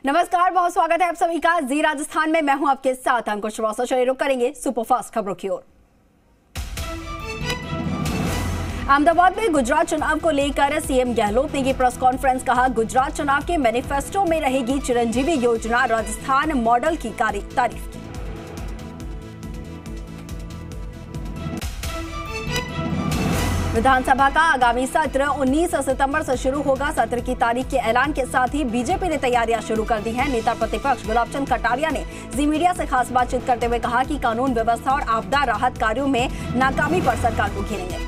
नमस्कार, बहुत स्वागत है आप सभी का जी राजस्थान में। मैं हूं आपके साथ अंकुश श्रीवास्तव। चलिए रुक करेंगे सुपरफास्ट खबरों की ओर। अहमदाबाद में गुजरात चुनाव को लेकर सीएम गहलोत ने की प्रेस कॉन्फ्रेंस। कहा, गुजरात चुनाव के मैनिफेस्टो में रहेगी चिरंजीवी योजना, राजस्थान मॉडल की तारीफ की। विधानसभा का आगामी सत्र 19 सितंबर से शुरू होगा। सत्र की तारीख के ऐलान के साथ ही बीजेपी ने तैयारियां शुरू कर दी हैं। नेता प्रतिपक्ष गुलाब चंद कटारिया ने जी मीडिया से खास बातचीत करते हुए कहा कि कानून व्यवस्था और आपदा राहत कार्यों में नाकामी पर सरकार को घेरेंगे।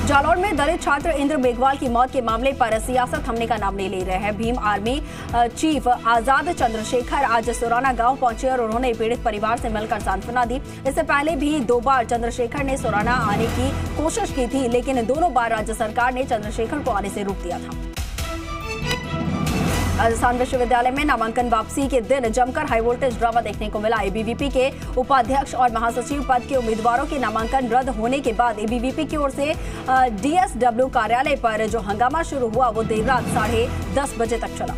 जालौर में दलित छात्र इंद्र मेघवाल की मौत के मामले पर सियासत थमने का नाम नहीं ले रहे हैं। भीम आर्मी चीफ आजाद चंद्रशेखर आज सुराना गांव पहुंचे और उन्होंने पीड़ित परिवार से मिलकर सांत्वना दी। इससे पहले भी 2 बार चंद्रशेखर ने सुराना आने की कोशिश की थी, लेकिन दोनों बार राज्य सरकार ने चंद्रशेखर को आने से रोक दिया था। राजस्थान विश्वविद्यालय में नामांकन वापसी के दिन जमकर हाईवोल्टेज ड्रामा देखने को मिला। एबीवीपी के उपाध्यक्ष और महासचिव पद के उम्मीदवारों के नामांकन रद्द होने के बाद एबीवीपी की ओर से डीएसडब्ल्यू कार्यालय पर जो हंगामा शुरू हुआ वो देर रात 10:30 बजे तक चला।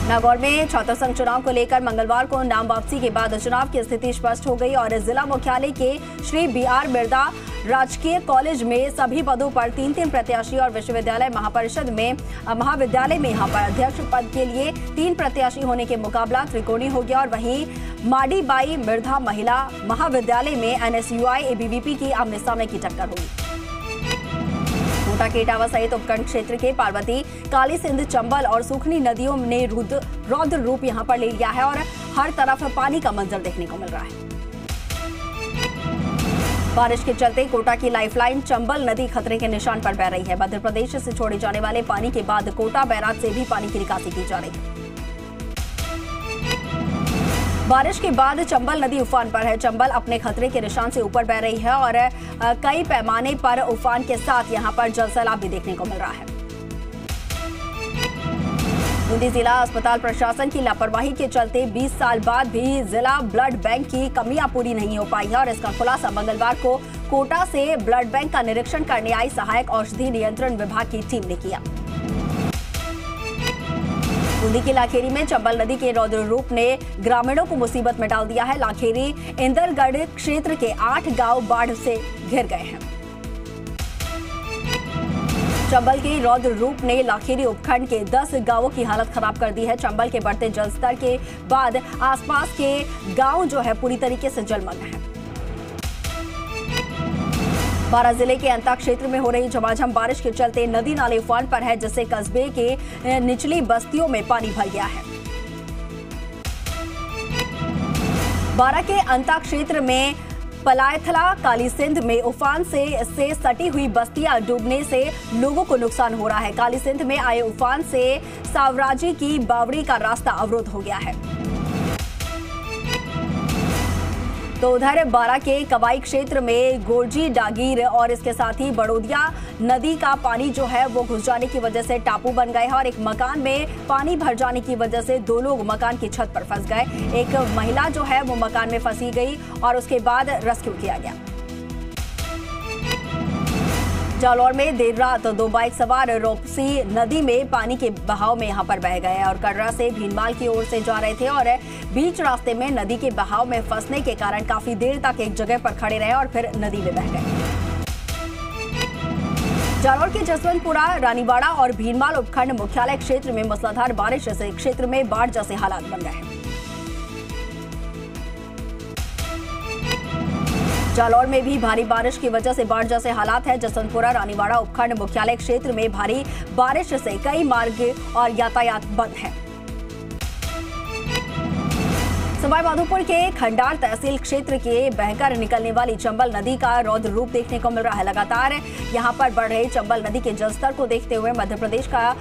नागौर में छात्र संघ चुनाव को लेकर मंगलवार को नाम वापसी के बाद चुनाव की स्थिति स्पष्ट हो गई और जिला मुख्यालय के श्री बीआर बिरदा राजकीय कॉलेज में सभी पदों पर 3-3 प्रत्याशी और विश्वविद्यालय महाविद्यालय में यहां पर अध्यक्ष पद के लिए 3 प्रत्याशी होने के मुकाबला त्रिकोणीय हो गया। और वहीं माडी बाई मिर्धा महिला महाविद्यालय में एनएसयूआई एबीवीपी की आमने सामने की टक्कर हुई। कोटा के इटावा सहित उपखंड क्षेत्र के पार्वती, काली सिंध, चंबल और सुखनी नदियों ने रौद्र रूप यहां पर ले लिया है और हर तरफ पानी का मंजर देखने को मिल रहा है। बारिश के चलते कोटा की लाइफलाइन चंबल नदी खतरे के निशान पर बह रही है। मध्य प्रदेश से छोड़े जाने वाले पानी के बाद कोटा बैराज से भी पानी की निकासी की जा रही है। बारिश के बाद चंबल नदी उफान पर है। चंबल अपने खतरे के निशान से ऊपर बह रही है और कई पैमाने पर उफान के साथ यहां पर जल सैलाब भी देखने को मिल रहा है। बूंदी जिला अस्पताल प्रशासन की लापरवाही के चलते 20 साल बाद भी जिला ब्लड बैंक की कमियां पूरी नहीं हो पाई है और इसका खुलासा मंगलवार को कोटा से ब्लड बैंक का निरीक्षण करने आई सहायक औषधि नियंत्रण विभाग की टीम ने किया। बूंदी की लाखेरी में चंबल नदी के रौद्र रूप ने ग्रामीणों को मुसीबत में डाल दिया है। लाखेरी इंदरगढ़ क्षेत्र के 8 गांव बाढ़ से घिर गए हैं। चंबल के रौद्र रूप ने लाखेरी उपखंड के 10 गांवों की हालत खराब कर दी है। चंबल के बढ़ते जलस्तर के बाद आसपास के गांव जो है पूरी तरीके से जलमग्न है। बारां जिले के अंता क्षेत्र में हो रही झमाझम बारिश के चलते नदी नाले उफान पर है, जिससे कस्बे के निचली बस्तियों में पानी भर गया है। बारां के अंता क्षेत्र में पलायथला काली सिंध में उफान से सटी हुई बस्तियां डूबने से लोगों को नुकसान हो रहा है। काली सिंध में आए उफान से सावराजी की बावड़ी का रास्ता अवरुद्ध हो गया है। तो उधर बारां के कवाई क्षेत्र में गोरजी डागीर और इसके साथ ही बड़ोदिया नदी का पानी जो है वो घुस जाने की वजह से टापू बन गए हैं और एक मकान में पानी भर जाने की वजह से 2 लोग मकान की छत पर फंस गए। एक महिला जो है वो मकान में फंसी गई और उसके बाद रेस्क्यू किया गया। जालौर में देर रात 2 बाइक सवार रोपसी नदी में पानी के बहाव में यहां पर बह गए और कर्रा से भीनमाल की ओर से जा रहे थे और बीच रास्ते में नदी के बहाव में फंसने के कारण काफी देर तक एक जगह पर खड़े रहे और फिर नदी में बह गए। जालौर के जसवंतपुरा, रानीवाड़ा और भीनमाल उपखंड मुख्यालय क्षेत्र में मूसलाधार बारिश से क्षेत्र में बाढ़ जैसे हालात बन गए हैं। जालौर में भी भारी बारिश की वजह से बाढ़ जैसे हालात है। जसवंतपुरा रानीवाड़ा उपखंड मुख्यालय क्षेत्र में भारी बारिश से कई मार्ग और यातायात बंद है। सवाई माधोपुर के खंडार तहसील क्षेत्र के बहकर निकलने वाली चंबल नदी का रौद्र रूप देखने को मिल रहा है। लगातार यहां पर बढ़ रहे चंबल नदी के जलस्तर को देखते हुए मध्य प्रदेश का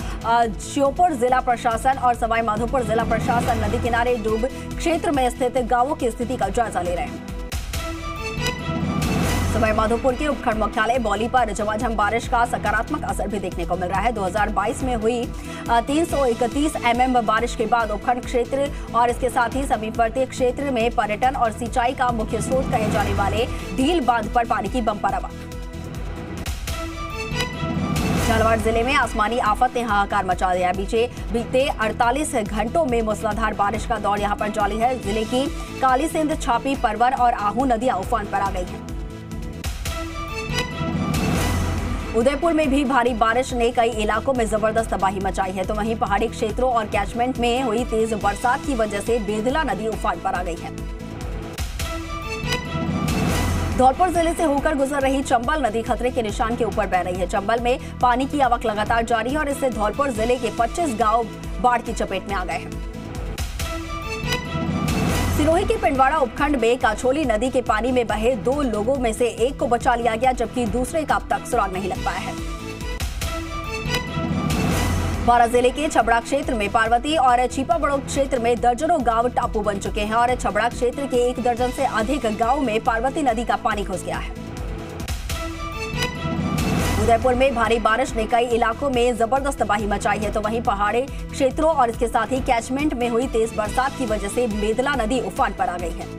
श्योपुर जिला प्रशासन और सवाई माधोपुर जिला प्रशासन नदी किनारे डूब क्षेत्र में स्थित गांवों की स्थिति का जायजा ले रहे हैं। सवाई माधोपुर के उपखंड मुख्यालय बौली पर झमाझम बारिश का सकारात्मक असर भी देखने को मिल रहा है। 2022 में हुई 331 mm बारिश के बाद उपखंड क्षेत्र और इसके साथ ही समीपवर्ती क्षेत्र में पर्यटन और सिंचाई का मुख्य स्रोत कहे जाने वाले ढील बांध पर पानी की बम्पर आवक। झालावाड़ जिले में आसमानी आफत ने हाहाकार मचा दिया। बीते 48 घंटों में मूसलाधार बारिश का दौर यहां पर जारी है। जिले की काली सिंध, छापी, परवर और आहू नदियां उफान पर आ गई हैं। उदयपुर में भी भारी बारिश ने कई इलाकों में जबरदस्त तबाही मचाई है, तो वहीं पहाड़ी क्षेत्रों और कैचमेंट में हुई तेज बरसात की वजह से बेदला नदी उफान पर आ गई है। धौलपुर जिले से होकर गुजर रही चंबल नदी खतरे के निशान के ऊपर बह रही है। चंबल में पानी की आवक लगातार जारी है और इससे धौलपुर जिले के 25 गांव बाढ़ की चपेट में आ गए हैं। सिरोही के पिंडवाड़ा उपखंड में काछोली नदी के पानी में बहे 2 लोगों में से एक को बचा लिया गया, जबकि दूसरे का अब तक सुराग नहीं लग पाया है। बारां जिले के छबड़ा क्षेत्र में पार्वती और छिपाबड़ो क्षेत्र में दर्जनों गांव टापू बन चुके हैं और छबड़ा क्षेत्र के 1 दर्जन से अधिक गांव में पार्वती नदी का पानी घुस गया है। उदयपुर में भारी बारिश ने कई इलाकों में जबरदस्त तबाही मचाई है, तो वहीं पहाड़ी क्षेत्रों और इसके साथ ही कैचमेंट में हुई तेज बरसात की वजह से बेदला नदी उफान पर आ गई है।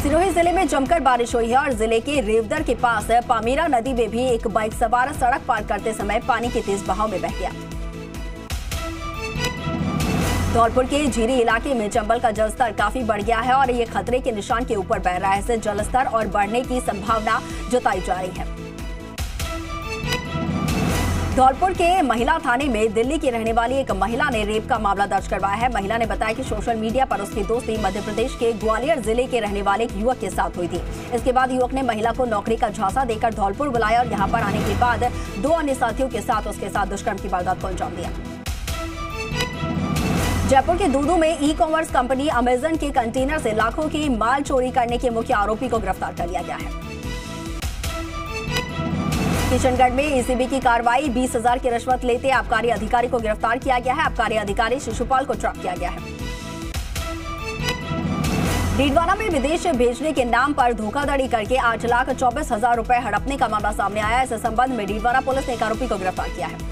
सिरोही जिले में जमकर बारिश हुई है और जिले के रेवदर के पास पामीरा नदी में भी एक बाइक सवार सड़क पार करते समय पानी के तेज बहाव में बह गया। धौलपुर के झीरी इलाके में चंबल का जलस्तर काफी बढ़ गया है और ये खतरे के निशान के ऊपर बह रहा है। इससे जलस्तर और बढ़ने की संभावना जताई जा रही है। धौलपुर के महिला थाने में दिल्ली की रहने वाली एक महिला ने रेप का मामला दर्ज करवाया है। महिला ने बताया कि सोशल मीडिया पर उसकी दोस्ती मध्य प्रदेश के ग्वालियर जिले के रहने वाले एक युवक के साथ हुई थी। इसके बाद युवक ने महिला को नौकरी का झांसा देकर धौलपुर बुलाया और यहां पर आने के बाद 2 अन्य साथियों के साथ उसके साथ दुष्कर्म की वारदात को अंजाम दिया। जयपुर के दूदू में ई-कॉमर्स कंपनी अमेजन के कंटेनर से लाखों की माल चोरी करने के मुख्य आरोपी को गिरफ्तार कर लिया गया है। किशनगढ़ में एसीबी की कार्रवाई, 20,000 की रिश्वत लेते आबकारी अधिकारी को गिरफ्तार किया गया है। आबकारी अधिकारी शिशुपाल को ट्रैप किया गया है। डीडवाना में विदेश भेजने के नाम पर धोखाधड़ी करके 8,24,000 रुपए हड़पने का मामला सामने आया है। इस संबंध में डीडवाना पुलिस ने एक आरोपी को गिरफ्तार किया है।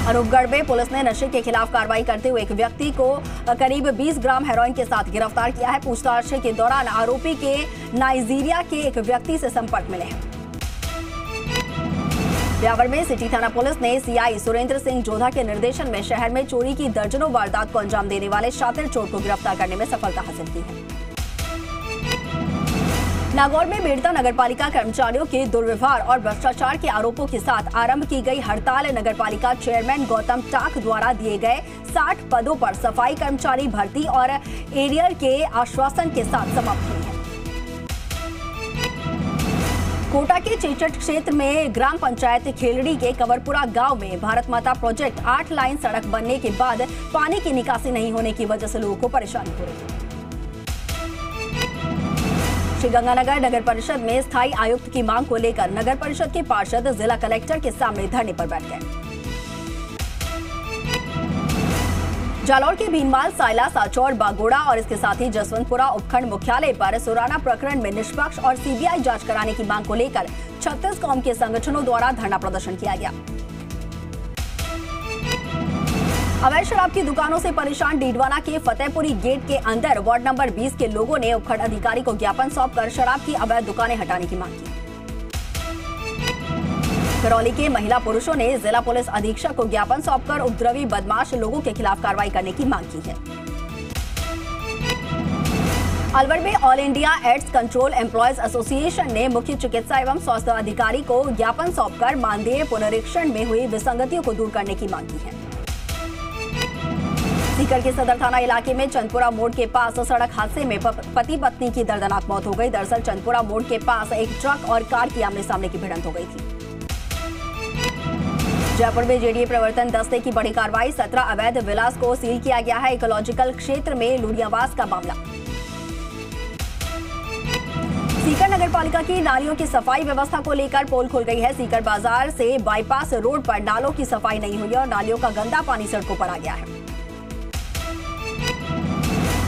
अनूपगढ़ में पुलिस ने नशे के खिलाफ कार्रवाई करते हुए एक व्यक्ति को करीब 20 ग्राम हेरोइन के साथ गिरफ्तार किया है। पूछताछ के दौरान आरोपी के नाइजीरिया के एक व्यक्ति से संपर्क मिले हैं। ब्यावर में सिटी थाना पुलिस ने सीआई सुरेंद्र सिंह जोधा के निर्देशन में शहर में चोरी की दर्जनों वारदात को अंजाम देने वाले शातिर चोर को गिरफ्तार करने में सफलता हासिल की है। नागौर में मेड़ता नगरपालिका कर्मचारियों के दुर्व्यवहार और भ्रष्टाचार के आरोपों के साथ आरंभ की गई हड़ताल नगरपालिका चेयरमैन गौतम टाक द्वारा दिए गए 60 पदों पर सफाई कर्मचारी भर्ती और एरियर के आश्वासन के साथ समाप्त हुई है। कोटा के चेचट क्षेत्र में ग्राम पंचायत खेलड़ी के कंवरपुरा गांव में भारत माता प्रोजेक्ट 8 लाइन सड़क बनने के बाद पानी की निकासी नहीं होने की वजह से लोगों को परेशानी हो रही है। श्रीगंगानगर नगर परिषद में स्थायी आयुक्त की मांग को लेकर नगर परिषद के पार्षद जिला कलेक्टर के सामने धरने पर बैठ गए। जालौर के भीनमाल, सायला, साचौर, बागोड़ा और इसके साथ ही जसवंतपुरा उपखंड मुख्यालय पर सुराना प्रकरण में निष्पक्ष और सीबीआई जांच कराने की मांग को लेकर 36 कौम के संगठनों द्वारा धरना प्रदर्शन किया गया। अवैध शराब की दुकानों से परेशान डीडवाना के फतेहपुरी गेट के अंदर वार्ड नंबर 20 के लोगों ने उपखंड अधिकारी को ज्ञापन सौंपकर शराब की अवैध दुकानें हटाने की मांग की। करौली के महिला पुरुषों ने जिला पुलिस अधीक्षक को ज्ञापन सौंपकर उपद्रवी बदमाश लोगों के खिलाफ कार्रवाई करने की मांग की है। अलवर में all India AIDS control employees association ने मुख्य चिकित्सा एवं स्वास्थ्य अधिकारी को ज्ञापन सौंपकर मानदेय पुनरीक्षण में हुई विसंगतियों को दूर करने की मांग की है। सीकर के सदर थाना इलाके में चंदपुरा मोड़ के पास सड़क हादसे में पति पत्नी की दर्दनाक मौत हो गई। दरअसल चंदपुरा मोड़ के पास एक ट्रक और कार की आमने सामने की भिड़ंत हो गई थी। जयपुर में जेडीए प्रवर्तन दस्ते की बड़ी कार्रवाई, 17 अवैध विलास को सील किया गया है। इकोलॉजिकल क्षेत्र में लुड़ियावास का मामला। सीकर नगरपालिका की नालियों की सफाई व्यवस्था को लेकर पोल खुल गई है। सीकर बाजार से बाईपास रोड पर नालों की सफाई नहीं हुई और नालियों का गंदा पानी सड़कों पर आ गया है।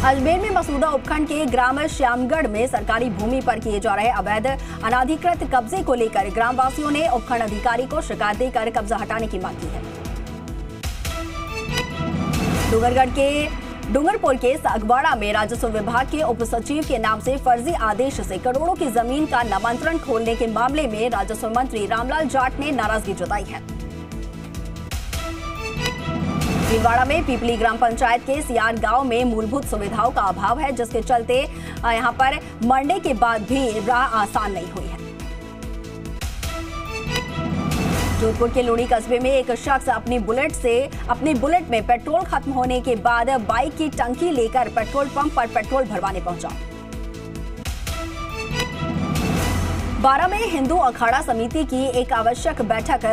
अजमेर में मसूदा उपखंड के ग्राम श्यामगढ़ में सरकारी भूमि पर किए जा रहे अवैध अनाधिकृत कब्जे को लेकर ग्रामवासियों ने उपखंड अधिकारी को शिकायत देकर कब्जा हटाने की मांग की है। डूंगरगढ़ के डूंगरपुर के सागवाड़ा में राजस्व विभाग के उप सचिव के नाम से फर्जी आदेश से करोड़ों की जमीन का नामांतरण खोलने के मामले में राजस्व मंत्री रामलाल जाट ने नाराजगी जताई है। भीलवाड़ा में पीपली ग्राम पंचायत के सियार गांव में मूलभूत सुविधाओं का अभाव है, जिसके चलते यहां पर मरने के बाद भी राह आसान नहीं हुई है। जोधपुर के लुणी कस्बे में एक शख्स अपनी बुलेट में पेट्रोल खत्म होने के बाद बाइक की टंकी लेकर पेट्रोल पंप पर पेट्रोल भरवाने पहुंचा। 12 में हिंदू अखाड़ा समिति की एक आवश्यक बैठक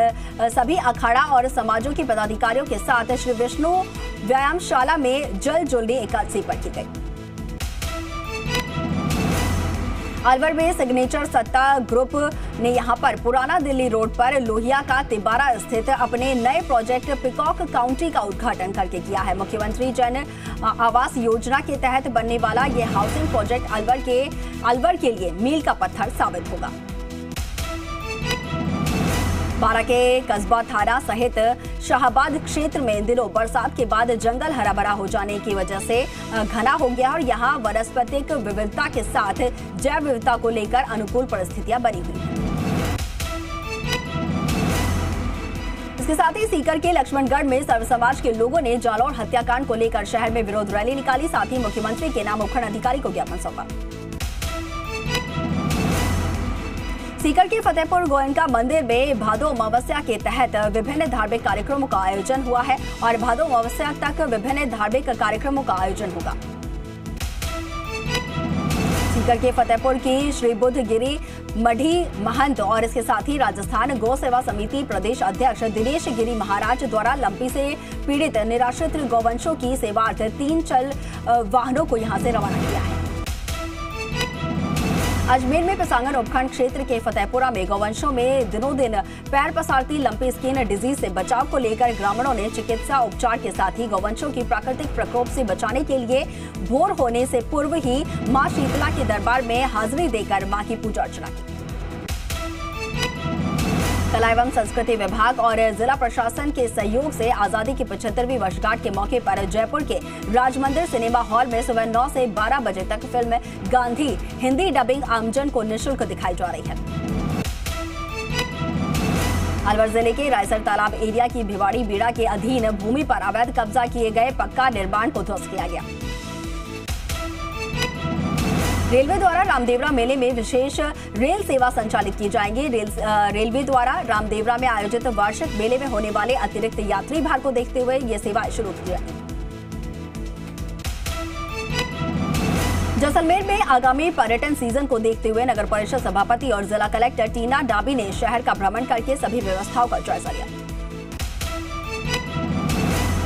सभी अखाड़ा और समाजों के पदाधिकारियों के साथ श्री विष्णु व्यायामशाला में जल जुलनी एकादशी पर की गई। अलवर में सिग्नेचर सत्ता ग्रुप ने यहां पर पुराना दिल्ली रोड पर लोहिया का तिबारा स्थित अपने नए प्रोजेक्ट पिकॉक काउंटी का उद्घाटन करके किया है। मुख्यमंत्री जन आवास योजना के तहत बनने वाला ये हाउसिंग प्रोजेक्ट अलवर के लिए मील का पत्थर साबित होगा। बारा के कस्बा थाना सहित शाहबाद क्षेत्र में इन दिनों बरसात के बाद जंगल हरा भरा हो जाने की वजह से घना हो गया और यहां वनस्पतिक विविधता के साथ जैव विविधता को लेकर अनुकूल परिस्थितियां बनी हुई हैं। इसके साथ ही सीकर के लक्ष्मणगढ़ में सर्व समाज के लोगों ने जालौर हत्याकांड को लेकर शहर में विरोध रैली निकाली। साथ ही मुख्यमंत्री के नाम उपखंड अधिकारी को ज्ञापन सौंपा। सीकर के फतेहपुर गोयनका मंदिर में भादो अमावस्या के तहत विभिन्न धार्मिक कार्यक्रमों का आयोजन हुआ है और भादो अमावस्या तक विभिन्न धार्मिक कार्यक्रमों का आयोजन होगा। सीकर के फतेहपुर की श्री बुद्धगिरी मढ़ी महंत और इसके साथ ही राजस्थान गौ सेवा समिति प्रदेश अध्यक्ष दिनेश गिरी महाराज द्वारा लंपी से पीड़ित निराश्रित गौवंशों की सेवार्थ 3 चल वाहनों को यहां से रवाना किया है। अजमेर में पिसांगन उपखंड क्षेत्र के फतेहपुरा में गौवंशों में दिनों दिन पैर पसारती लंपी स्किन डिजीज से बचाव को लेकर ग्रामीणों ने चिकित्सा उपचार के साथ ही गौवंशों की प्राकृतिक प्रकोप से बचाने के लिए भोर होने से पूर्व ही मां शीतला के दरबार में हाजिरी देकर मां की पूजा अर्चना की। कला एवं संस्कृति विभाग और जिला प्रशासन के सहयोग से आजादी की 75वीं वर्षगांठ के मौके पर जयपुर के राजमंदिर सिनेमा हॉल में सुबह 9 से 12 बजे तक फिल्म गांधी हिंदी डबिंग आमजन को निःशुल्क दिखाई जा रही है। अलवर जिले के रायसर तालाब एरिया की भिवाड़ी बीड़ा के अधीन भूमि पर अवैध कब्जा किए गए पक्का निर्माण को ध्वस्त किया गया। रेलवे द्वारा रामदेवरा मेले में विशेष रेल सेवा संचालित की जाएगी। रेलवे द्वारा रामदेवरा में आयोजित वार्षिक मेले में होने वाले अतिरिक्त यात्री भार को देखते हुए ये सेवा शुरू की जाएगी। जैसलमेर में आगामी पर्यटन सीजन को देखते हुए नगर परिषद सभापति और जिला कलेक्टर टीना डाबी ने शहर का भ्रमण करके सभी व्यवस्थाओं का जायजा लिया।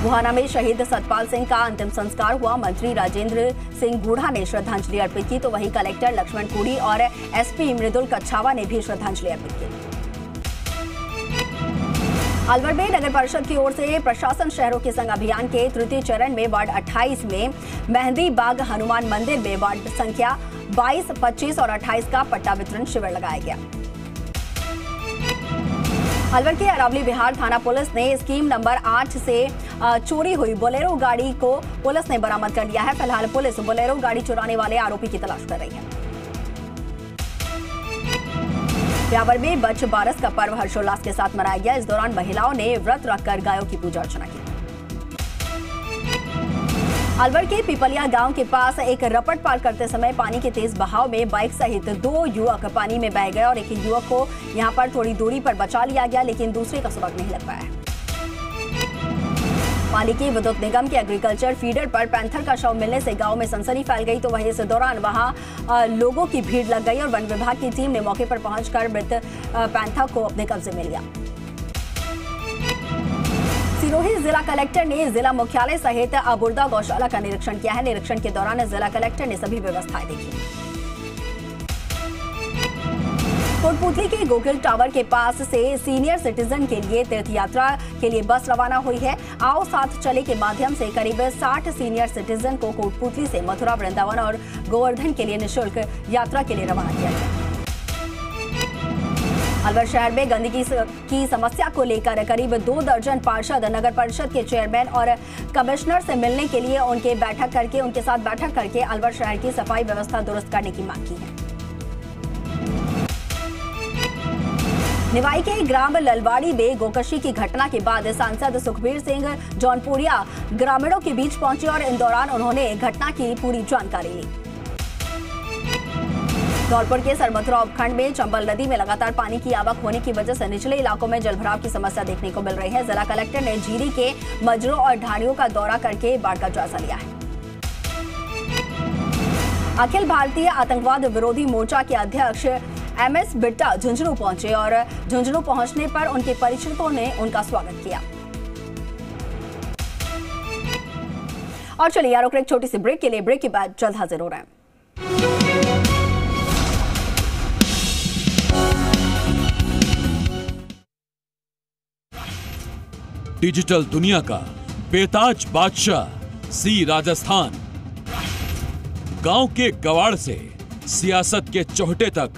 बुहाना में शहीद सतपाल सिंह का अंतिम संस्कार हुआ। मंत्री राजेंद्र सिंह गूढ़ा ने श्रद्धांजलि अर्पित की, तो वहीं कलेक्टर लक्ष्मण कोड़ी और एसपी मृदुल कच्छावा ने भी श्रद्धांजलि अर्पित की। अलवर में नगर परिषद की ओर से प्रशासन शहरों के संग अभियान के तृतीय चरण में वार्ड 28 में मेहंदी बाग हनुमान मंदिर में वार्ड संख्या 22, 25 और 28 का पट्टा वितरण शिविर लगाया गया। अलवर के अरावली बिहार थाना पुलिस ने स्कीम नंबर 8 से चोरी हुई बोलेरो गाड़ी को पुलिस ने बरामद कर लिया है। फिलहाल पुलिस बोलेरो गाड़ी चुराने वाले आरोपी की तलाश कर रही है। ब्यावर में बच्छ बारस का पर्व हर्षोल्लास के साथ मनाया गया। इस दौरान महिलाओं ने व्रत रखकर गायों की पूजा अर्चना की। अलवर के पिपलिया गांव के पास एक रपट पार करते समय पानी के तेज बहाव में बाइक सहित 2 युवक पानी में बह गए और एक युवक को यहां पर थोड़ी दूरी पर बचा लिया गया, लेकिन दूसरे का सुराग नहीं लग पाया। पाली के विद्युत निगम के एग्रीकल्चर फीडर पर पैंथर का शव मिलने से गांव में सनसनी फैल गई, तो वहीं इस दौरान वहां लोगों की भीड़ लग गई और वन विभाग की टीम ने मौके पर पहुंचकर मृत पैंथर को अपने कब्जे में लिया। सिरोही जिला कलेक्टर ने जिला मुख्यालय सहित अबुर्दा गौशाला का निरीक्षण किया है। निरीक्षण के दौरान जिला कलेक्टर ने सभी व्यवस्थाएं देखी। कोटपुतली के गोकुल टावर के पास से सीनियर सिटीजन के लिए तीर्थ यात्रा के लिए बस रवाना हुई है। आओ साथ चले के माध्यम से करीब 60 सीनियर सिटीजन को कोटपुतली से मथुरा, वृंदावन और गोवर्धन के लिए निःशुल्क यात्रा के लिए रवाना किया गया। अलवर शहर में गंदगी की समस्या को लेकर करीब 2 दर्जन पार्षद नगर परिषद के चेयरमैन और कमिश्नर से मिलने के लिए उनके साथ बैठक करके अलवर शहर की सफाई व्यवस्था दुरुस्त करने की मांग की है। निवाई के ग्राम ललवाड़ी में गोकशी की घटना के बाद सांसद सुखबीर सिंह जौनपुरिया ग्रामीणों के बीच पहुंचे और इन दौरान उन्होंने घटना की पूरी जानकारी ली। धौलपुर के सरमथुरा उपखंड में चंबल नदी में लगातार पानी की आवक होने की वजह से निचले इलाकों में जलभराव की समस्या देखने को मिल रही है। जिला कलेक्टर ने जीरी के मजरों और ढाणियों का दौरा करके बाढ़ का जायजा लिया है। अखिल भारतीय आतंकवाद विरोधी मोर्चा के अध्यक्ष MS बिट्टा झुंझुनू पहुंचे और झुंझुनू पहुंचने पर उनके परिचितों ने उनका स्वागत किया। और चलिए यार एक छोटी सी ब्रेक के लिए, ब्रेक के बाद जल्द हाजिर हो रहे हैं। डिजिटल दुनिया का बेताज बादशाह सी राजस्थान, गांव के गवाड़ से सियासत के चौहटे तक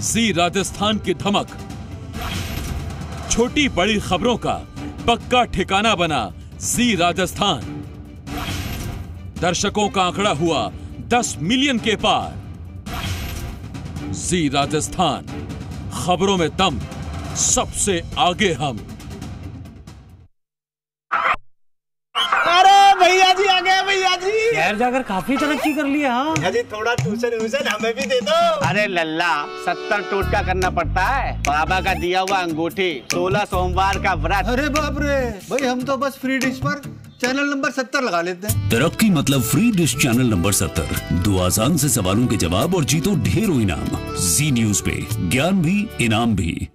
सी राजस्थान की धमक, छोटी बड़ी खबरों का पक्का ठिकाना बना सी राजस्थान। दर्शकों का आंकड़ा हुआ 10 मिलियन के पार। सी राजस्थान, खबरों में दम, सबसे आगे हम। भैया जी आ गए। भैया जी शहर जाकर काफी तरक्की कर लिया। भैया जी थोड़ा ट्यूशन हमें भी दे दो। अरे लल्ला 70 टोटका करना पड़ता है। बाबा का दिया हुआ अंगूठी, 16 सोमवार का व्रत। अरे बाप रे भाई, हम तो बस फ्री डिश पर चैनल नंबर 70 लगा लेते हैं। तरक्की मतलब फ्री डिश चैनल नंबर 70। 2 आसान से सवालों के जवाब और जीतो ढेरों इनाम। जी न्यूज पे ज्ञान भी इनाम भी।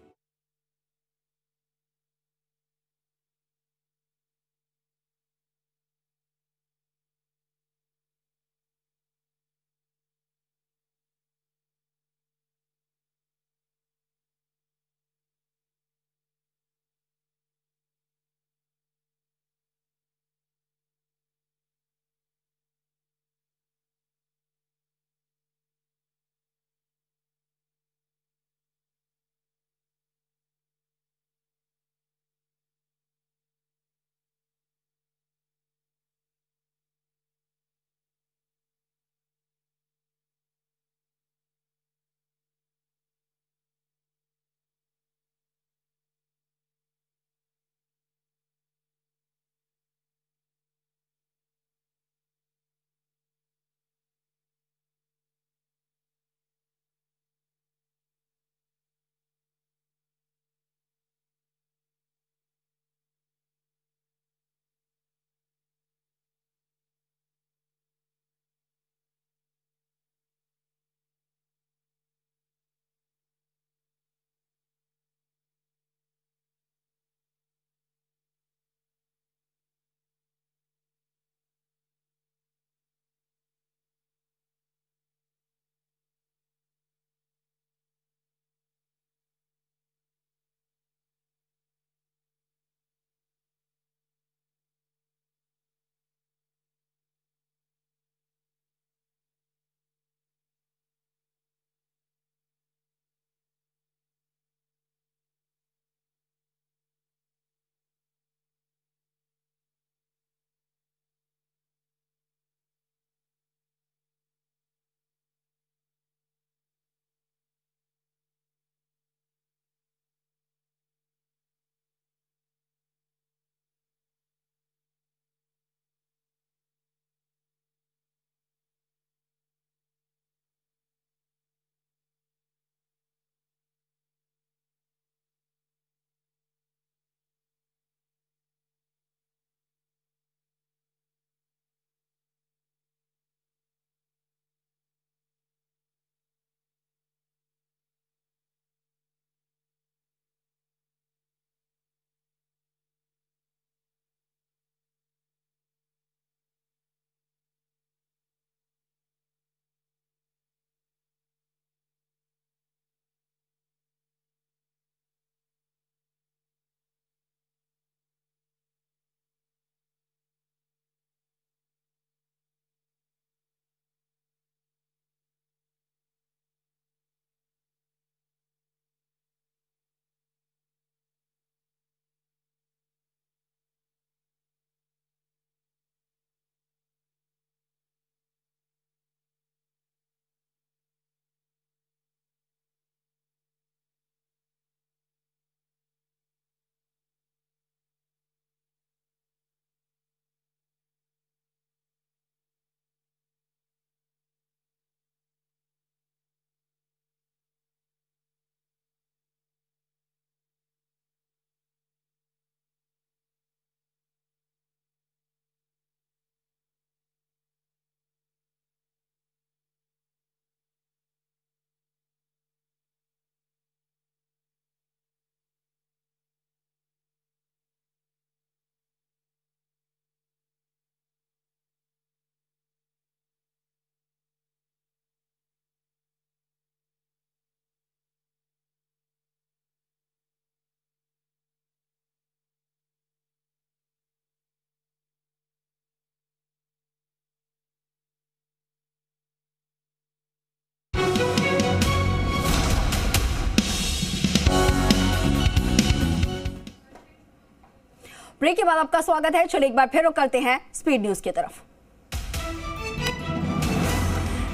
ब्रेक के बाद आपका स्वागत है। चलिए एक बार फिर रुक करते हैं स्पीड न्यूज की तरफ।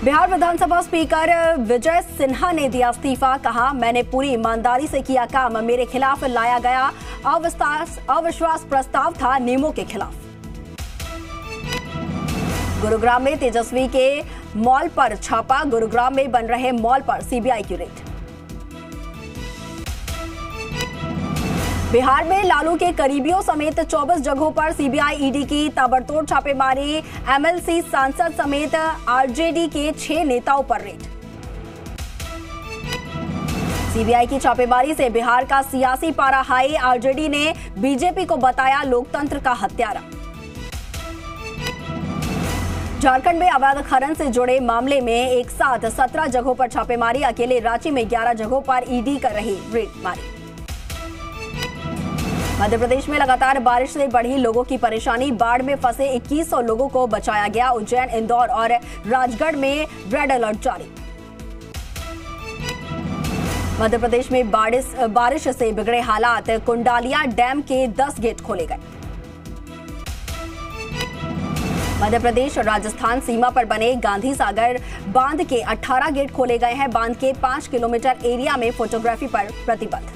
बिहार विधानसभा स्पीकर विजय सिन्हा ने दिया इस्तीफा। कहा, मैंने पूरी ईमानदारी से किया काम, मेरे खिलाफ लाया गया अविश्वास प्रस्ताव था नियमों के खिलाफ। गुरुग्राम में तेजस्वी के मॉल पर छापा। गुरुग्राम में बन रहे मॉल पर सीबीआई की रेड। बिहार में लालू के करीबियों समेत 24 जगहों पर सीबीआई ईडी की ताबड़तोड़ छापेमारी। एमएलसी सांसद समेत आरजेडी के 6 नेताओं पर रेड। सीबीआई की छापेमारी से बिहार का सियासी पारा हाई। आरजेडी ने बीजेपी को बताया लोकतंत्र का हत्यारा। झारखंड में अवैध खनन से जुड़े मामले में एक साथ 17 जगहों पर छापेमारी। अकेले रांची में 11 जगहों पर ईडी कर रही रेड मारी। मध्य प्रदेश में लगातार बारिश से बढ़ी लोगों की परेशानी। बाढ़ में फंसे 2100 लोगों को बचाया गया। उज्जैन, इंदौर और राजगढ़ में रेड अलर्ट जारी। मध्य प्रदेश में बारिश से बिगड़े हालात। कुंडालिया डैम के 10 गेट खोले गए। मध्य प्रदेश और राजस्थान सीमा पर बने गांधी सागर बांध के 18 गेट खोले गए हैं। बांध के 5 किलोमीटर एरिया में फोटोग्राफी पर प्रतिबंध।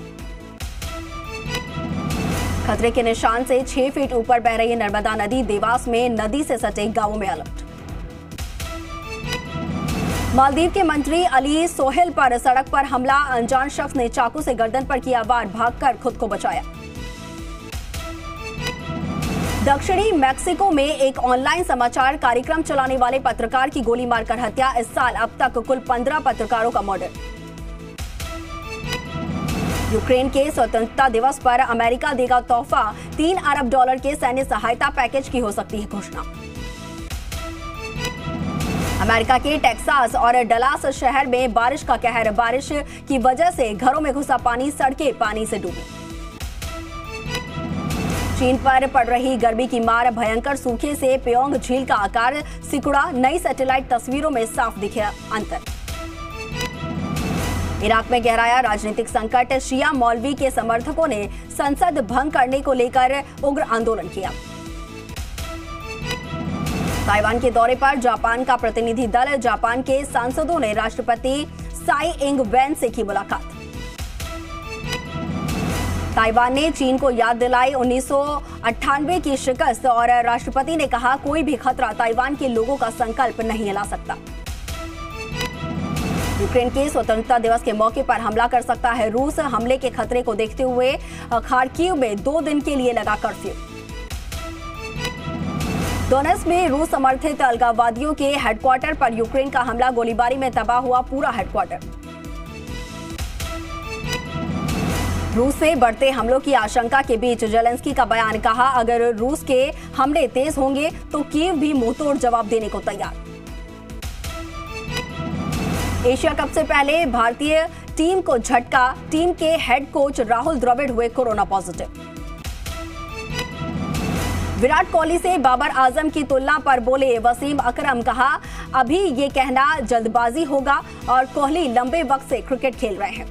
खतरे के निशान से 6 फीट ऊपर बह रही नर्मदा नदी। देवास में नदी से सटे गांवों में अलर्ट। मालदीव के मंत्री अली सोहेल पर सड़क पर हमला। अनजान शख्स ने चाकू से गर्दन पर किया वार, भागकर खुद को बचाया। दक्षिणी मैक्सिको में एक ऑनलाइन समाचार कार्यक्रम चलाने वाले पत्रकार की गोली मारकर हत्या। इस साल अब तक कुल 15 पत्रकारों का मर्डर। यूक्रेन के स्वतंत्रता दिवस पर अमेरिका देगा तोहफा। $3 अरब के सैन्य सहायता पैकेज की हो सकती है घोषणा। अमेरिका के टेक्सास और डलास शहर में बारिश का कहर। बारिश की वजह से घरों में घुसा पानी, सड़कें पानी से डूबी। चीन पर पड़ रही गर्मी की मार। भयंकर सूखे से प्योंग झील का आकार सिकुड़ा। नई सैटेलाइट तस्वीरों में साफ दिखे अंतर। इराक में गहराया राजनीतिक संकट। शिया मौलवी के समर्थकों ने संसद भंग करने को लेकर उग्र आंदोलन किया। ताइवान के दौरे पर जापान का प्रतिनिधि दल। जापान के सांसदों ने राष्ट्रपति साई इंग वेन से की मुलाकात। ताइवान ने चीन को याद दिलाई 1998 की शिकस्त और राष्ट्रपति ने कहा, कोई भी खतरा ताइवान के लोगों का संकल्प नहीं हिला सकता। यूक्रेन के स्वतंत्रता दिवस के मौके पर हमला कर सकता है रूस। हमले के खतरे को देखते हुए खार्किव में 2 दिन के लिए लगा कर्फ्यू। डोनेट्स्क में रूस समर्थित अलगाववादियों के हेडक्वार्टर पर यूक्रेन का हमला। गोलीबारी में तबाह हुआ पूरा हेडक्वार्टर। रूस से बढ़ते हमलों की आशंका के बीच जेलेंस्की का बयान। कहा, अगर रूस के हमले तेज होंगे तो कीव भी मुंहतोड़ जवाब देने को तैयार। एशिया कप से पहले भारतीय टीम को झटका। टीम के हेड कोच राहुल द्रविड़ हुए कोरोना पॉजिटिव। विराट कोहली से बाबर आजम की तुलना पर बोले वसीम अकरम। कहा, अभी ये कहना जल्दबाजी होगा और कोहली लंबे वक्त से क्रिकेट खेल रहे हैं।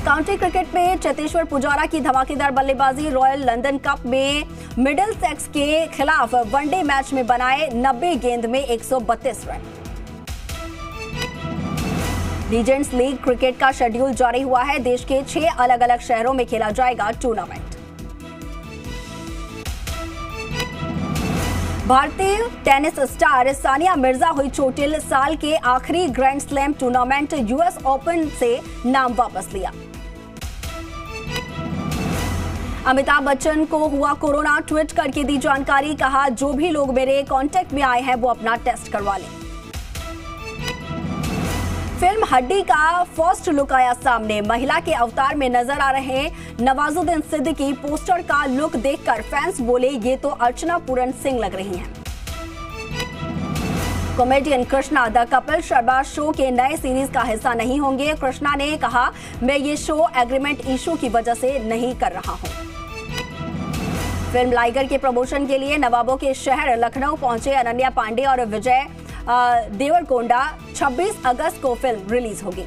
काउंटी क्रिकेट में चेतेश्वर पुजारा की धमाकेदार बल्लेबाजी। रॉयल लंदन कप में मिडिलसेक्स के खिलाफ वनडे मैच में बनाए 90 गेंद में 132 रन। लीजेंड्स लीग क्रिकेट का शेड्यूल जारी हुआ है। देश के 6 अलग अलग शहरों में खेला जाएगा टूर्नामेंट। भारतीय टेनिस स्टार सानिया मिर्जा हुई चोटिल। साल के आखिरी grand slam tournament US open से नाम वापस लिया। अमिताभ बच्चन को हुआ कोरोना। ट्वीट करके दी जानकारी। कहा, जो भी लोग मेरे कांटेक्ट में आए हैं वो अपना टेस्ट करवा लें। फिल्म हड्डी का फर्स्ट लुक आया सामने। महिला के अवतार में नजर आ रहे नवाजुद्दीन सिद्दीकी। पोस्टर का लुक देखकर फैंस बोले, ये तो अर्चना पूरन सिंह लग रही हैं। Comedian Krishna the Kapil Sharma show के नए सीरीज का हिस्सा नहीं होंगे। कृष्णा ने कहा, मैं ये शो एग्रीमेंट इशू की वजह से नहीं कर रहा हूं। फिल्म लाइगर के प्रमोशन के लिए नवाबों के शहर लखनऊ पहुंचे अनन्या पांडे और विजय देवरकोंडा। 26 अगस्त को फिल्म रिलीज होगी।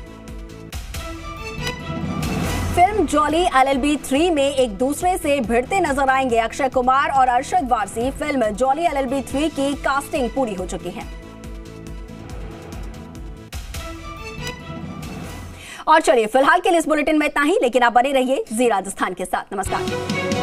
फिल्म जॉली LLB 3 में एक दूसरे से भिड़ते नजर आएंगे अक्षय कुमार और Arshad Warsi. Film jolly LLB 3 की कास्टिंग पूरी हो चुकी है। और चलिए फिलहाल के लिए इस बुलेटिन में इतना ही, लेकिन आप बने रहिए जी राजस्थान के साथ। नमस्कार।